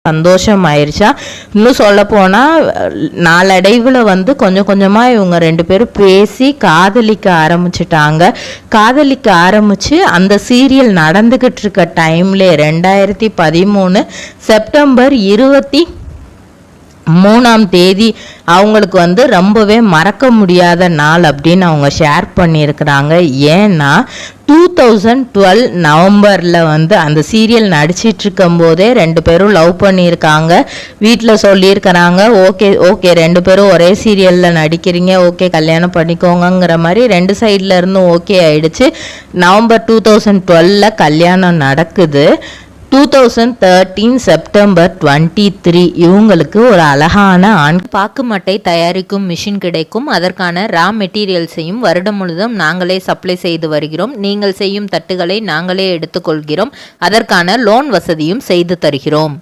சந்தோஷம் ஆயிடுச்சா. இன்னும் சொல்ல போனால் நாளடைவில் வந்து கொஞ்சம் கொஞ்சமாக இவங்க 2 பேரும் பேசி காதலிக்க ஆரம்பிச்சிட்டாங்க. காதலிக்க ஆரம்பித்து அந்த சீரியல் நடந்துக்கிட்டு இருக்க டைம்லே 2013 செப்டம்பர் 23 அவங்களுக்கு வந்து ரொம்பவே மறக்க முடியாத நாள் அப்படின்னு அவங்க ஷேர் பண்ணியிருக்கிறாங்க. ஏன்னா 2012 நவம்பரில் வந்து அந்த சீரியல் நடிச்சிட்டு இருக்கும் போதே 2 பேரும் லவ் பண்ணியிருக்காங்க. வீட்டில் சொல்லியிருக்கிறாங்க, ஓகே 2 பேரும் ஒரே சீரியலில் நடிக்கிறீங்க, ஓகே கல்யாணம் பண்ணிக்கோங்கிற மாதிரி 2 சைடில் இருந்தும் ஓகே ஆயிடுச்சு. நவம்பர் 2012 கல்யாணம் நடக்குது. 2013 செப்டம்பர் 23 இவங்களுக்கு ஒரு அழகான ஆண் பாக்கு மட்டை தயாரிக்கும் மிஷின் கிடைக்கும். அதற்கான ரா மெட்டீரியல்ஸையும் வருடம் முழுதும் நாங்களே சப்ளை செய்து வருகிறோம். நீங்கள் செய்யும் தட்டுகளை நாங்களே எடுத்துக்கொள்கிறோம். அதற்கான லோன் வசதியும் செய்து தருகிறோம்.